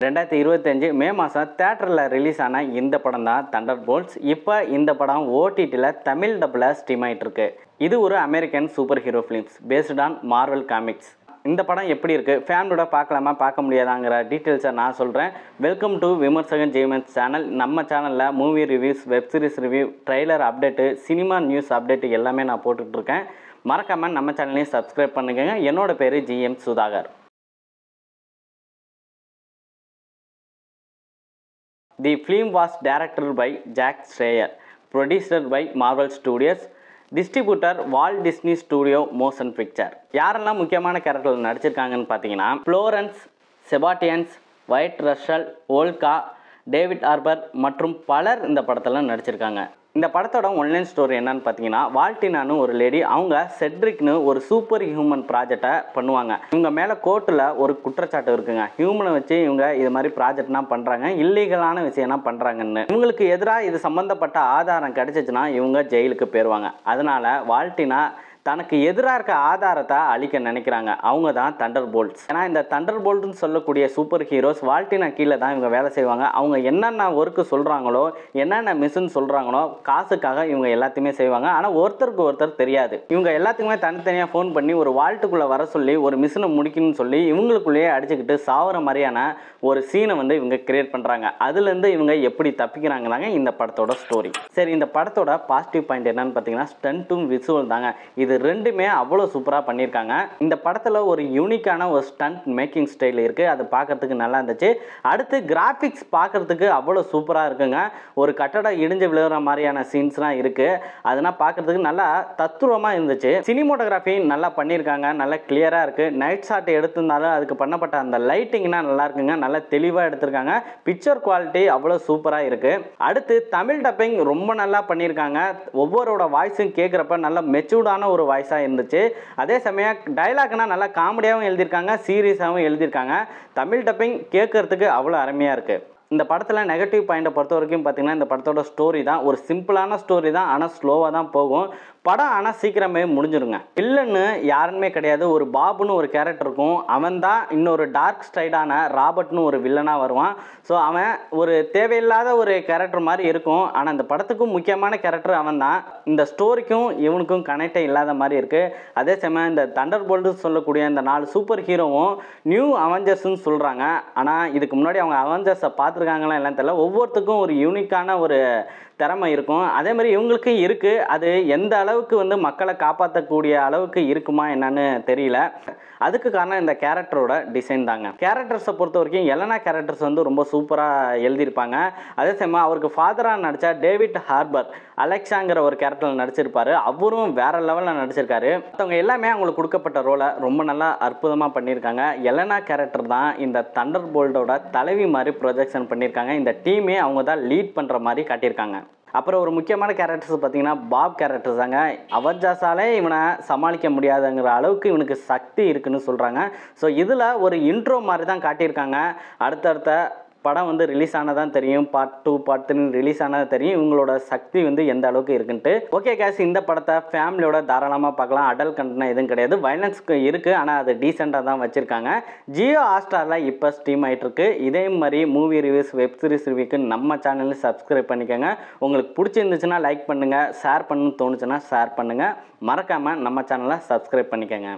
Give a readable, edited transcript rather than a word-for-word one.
2025 மே மாதம் தியேட்டரில் ரிலீஸ் ஆன இந்த படம் தான் தண்டர் போல்ட்ஸ். இப்போ இந்த படம் ஓடிடியில் தமிழ் டப்பில் ஸ்ட்ரீம் ஆகிட்டு இருக்கு. இது ஒரு American super hero films based on Marvel comics. இந்த படம் எப்படி இருக்குது, ஃபேமிலியோட பார்க்கலாமா பார்க்க முடியாதாங்கிற டீட்டெயில்ஸை நான் சொல்கிறேன். வெல்கம் டு விமர்சகன் ஜேமன்ஸ் சேனல். நம்ம சேனலில் movie reviews, web series review, trailer update, cinema news update எல்லாமே நான் போட்டுட்ருக்கேன். மறக்காமல் நம்ம சேனலையும் சப்ஸ்கிரைப் பண்ணுங்க. என்னோட பேர் GM Sudhakar. The film was directed by Jack Schreier, produced by Marvel Studios, distributor Walt Disney Studio Motion Picture. யாரெல்லாம் முக்கியமான கேரக்டர் நடிச்சிருக்காங்கன்னு பார்த்தீங்கன்னா, Florence Sebastians, Wyatt Russell, Olga, David Harbour மற்றும் பலர் இந்த படத்தில் நடிச்சிருக்காங்க. இந்த படத்தோட ஒன்லைன் ஸ்டோரி என்னன்னு பார்த்தீங்கன்னா, வால்டினான்னு ஒரு லேடி, அவங்க செட்ரிக்னு ஒரு சூப்பர் ஹியூமன் ப்ராஜெக்டை பண்ணுவாங்க. இவங்க மேலே கோர்ட்டில் ஒரு குற்றச்சாட்டு இருக்குங்க. ஹியூமனை வச்சு இவங்க இது மாதிரி ப்ராஜெக்ட்லாம் பண்ணுறாங்க, இல்லீகலான விஷயம்லாம் பண்ணுறாங்கன்னு. இவங்களுக்கு எதிராக இது சம்மந்தப்பட்ட ஆதாரம் கிடைச்சிச்சுன்னா இவங்க ஜெயிலுக்கு போயிடுவாங்க. அதனால வால்டினா தனக்கு எதிராக இருக்க ஆதாரத்தை அழிக்க நினைக்கிறாங்க. அவங்க தான் தண்டர் போல்ட்ஸ். ஏன்னா இந்த தண்டர் போல்ட்னு சொல்லக்கூடிய சூப்பர் ஹீரோஸ் வால்டினா கீழே தான் இவங்க வேலை செய்வாங்க. அவங்க என்னென்ன ஒர்க்கு சொல்கிறாங்களோ, என்னென்ன மிஷின் சொல்கிறாங்களோ, காசுக்காக இவங்க எல்லாத்தையுமே செய்வாங்க. ஆனால் ஒருத்தருக்கு ஒருத்தர் தெரியாது. இவங்க எல்லாத்துக்குமே தனித்தனியாக ஃபோன் பண்ணி ஒரு வால்ட்டுக்குள்ளே வர சொல்லி ஒரு மிஷினை முடிக்கணும்னு சொல்லி இவங்களுக்குள்ளேயே அடிச்சுக்கிட்டு சாவர மாதிரியான ஒரு சீனை இவங்க கிரியேட் பண்ணுறாங்க. அதுலேருந்து இவங்க எப்படி தப்பிக்கிறாங்க இந்த படத்தோட ஸ்டோரி. சரி, இந்த படத்தோட பாசிட்டிவ் பாயிண்ட் என்னன்னு பார்த்தீங்கன்னா, ஸ்டண்ட்டும் விசுவல் தாங்க. இது ரெண்டுமே அவ்வளோ சூப்பராக பண்ணியிருக்காங்க. இந்த படத்தில் ஒரு யூனிக்கான ஒரு ஸ்டண்ட் மேக்கிங் ஸ்டைல் இருக்குது. அது பார்க்குறதுக்கு நல்லா இருந்துச்சு. அடுத்து கிராஃபிக்ஸ் பார்க்குறதுக்கு அவ்வளோ சூப்பராக இருக்குங்க. ஒரு கட்டடம் இடிஞ்சு விழுகிற மாதிரியான சீன்ஸ்லாம் இருக்குது. அதெல்லாம் பார்க்குறதுக்கு நல்லா தத்துரமாக இருந்துச்சு. சினிமோட்டோகிராஃபி நல்லா பண்ணியிருக்காங்க, நல்லா கிளியராக இருக்குது. நைட் ஷாட் எடுத்திருந்தாலும் அதுக்கு பண்ணப்பட்ட அந்த லைட்டிங்னா நல்லா இருக்குங்க, நல்லா தெளிவாக எடுத்திருக்காங்க. பிக்சர் குவாலிட்டி அவ்வளோ சூப்பராக இருக்குது. அடுத்து தமிழ் டப்பிங் ரொம்ப நல்லா பண்ணியிருக்காங்க. ஒவ்வொருவரோட வாய்ஸும் கேட்குறப்ப நல்ல மெச்சூர்டான ஒரு வாய்ஸாக இருந்துச்சு. அதே சமயம் டைலாக்னா நல்லா காமெடியாகவும் எழுதியிருக்காங்க, சீரியஸாகவும் எழுதியிருக்காங்க. தமிழ் டப்பிங் கேட்கறதுக்கு அவ்வளோ அருமையாக இருக்குது. இந்த படத்தில் நெகட்டிவ் பாயிண்டை பொறுத்த வரைக்கும் பார்த்தீங்கன்னா, இந்த படத்தோட ஸ்டோரி தான் ஒரு சிம்பிளான ஸ்டோரி தான். ஆனால் ஸ்லோவாக தான் போகும் படம். ஆனால் சீக்கிரமே முடிஞ்சிருங்க. வில்லன்னு யாருமே கிடையாது. ஒரு பாபுன்னு ஒரு கேரக்டர் இருக்கும். அவன் தான் இன்னொரு டார்க் ஸ்டைடான ராபர்ட்னு ஒரு வில்லனாக வருவான். ஸோ அவன் ஒரு தேவையில்லாத ஒரு கேரக்டர் மாதிரி இருக்கும். ஆனால் இந்த படத்துக்கும் முக்கியமான கேரக்டர் அவன் தான். இந்த ஸ்டோரிக்கும் இவனுக்கும் கனெக்டே இல்லாத மாதிரி இருக்குது. அதே சமயம் இந்த தண்டர் போல்ட்னு சொல்லக்கூடிய இந்த 4 சூப்பர் ஹீரோவும் நியூ அவெஞ்சர்ஸ்ன்னு சொல்கிறாங்க. ஆனால் இதுக்கு முன்னாடி அவங்க அவெஞ்சர்ஸை பார்த்துருக்காங்களா இல்லைன்னு தெரியல. ஒவ்வொருத்துக்கும் ஒரு யூனிக்கான ஒரு திறமை இருக்கும். அதே மாதிரி இவங்களுக்கு இருக்குது. அது எந்த அளவுக்கு மக்களை காப்பாற்றக்கூடிய அளவுக்கு இருக்குமா என்னன்னு தெரியல. அதுக்கு காரணம் இந்த கேரக்டரோட டிசைன் தாங்க. கேரக்டர்ஸை பொறுத்த வரைக்கும் எலனா கேரக்டர்ஸ் ரொம்ப சூப்பராக எழுதியிருப்பாங்க. அதே சமயம் அவருக்கு ஃபாதராக நடித்த டேவிட் ஹார்பர் அலெக்சாங்கிற ஒரு கேரக்டரில் நடிச்சிருப்பாரு. அவரும் வேற லெவலில் நடிச்சிருக்காரு. மற்றவங்க எல்லாமே அவங்களுக்கு கொடுக்கப்பட்ட ரோலை ரொம்ப நல்லா அற்புதமாக பண்ணியிருக்காங்க. எலனா கேரக்டர் தான் இந்த தண்டர் போல்ட்டோட தலைவி மாதிரி ப்ரொஜெக்ஷன் பண்ணியிருக்காங்க. இந்த டீமே அவங்க தான் லீட் பண்ணுற மாதிரி காட்டியிருக்காங்க. அப்புறம் ஒரு முக்கியமான கேரக்டர்ஸ் பார்த்தீங்கன்னா, பாப் கேரக்டர்ஸ் தாங்க. அவெஞ்சர்ஸாலே இவனை சமாளிக்க முடியாதுங்கிற அளவுக்கு இவனுக்கு சக்தி இருக்குன்னு சொல்கிறாங்க. ஸோ இதில் ஒரு இன்ட்ரோ மாதிரி தான் காட்டியிருக்காங்க. அடுத்தடுத்த படம் ரிலீஸ் ஆனதான் தெரியும். பார்ட் 2 பார்ட் 3 ரிலீஸ் ஆனதான் தெரியும் இவங்களோட சக்தி எந்த அளவுக்கு இருக்குன்ட்டு. ஓகே கேஸ், இந்த படத்தை ஃபேமிலியோட தாராளமாக பார்க்கலாம். அடல்ட் கண்டென்ட் எதுவும் கிடையாது. வயலன்ஸ்க்கு இருக்குது, ஆனால் அது டீசெண்டாக தான் வச்சுருக்காங்க. ஜியோ ஹாட்ஸ்டாரில் இப்போ ஸ்ட்ரீம் ஆகிட்டுருக்கு. இதே மாதிரி மூவி ரிவ்யூஸ், வெப் சீரிஸ் ரிவ்யூக்கு நம்ம சேனலில் சப்ஸ்கிரைப் பண்ணிக்கோங்க. உங்களுக்கு பிடிச்சிருந்துச்சுன்னா லைக் பண்ணுங்கள், ஷேர் பண்ணணும்னு தோணுச்சுன்னா ஷேர் பண்ணுங்கள். மறக்காமல் நம்ம சேனலை சப்ஸ்கிரைப் பண்ணிக்கோங்க.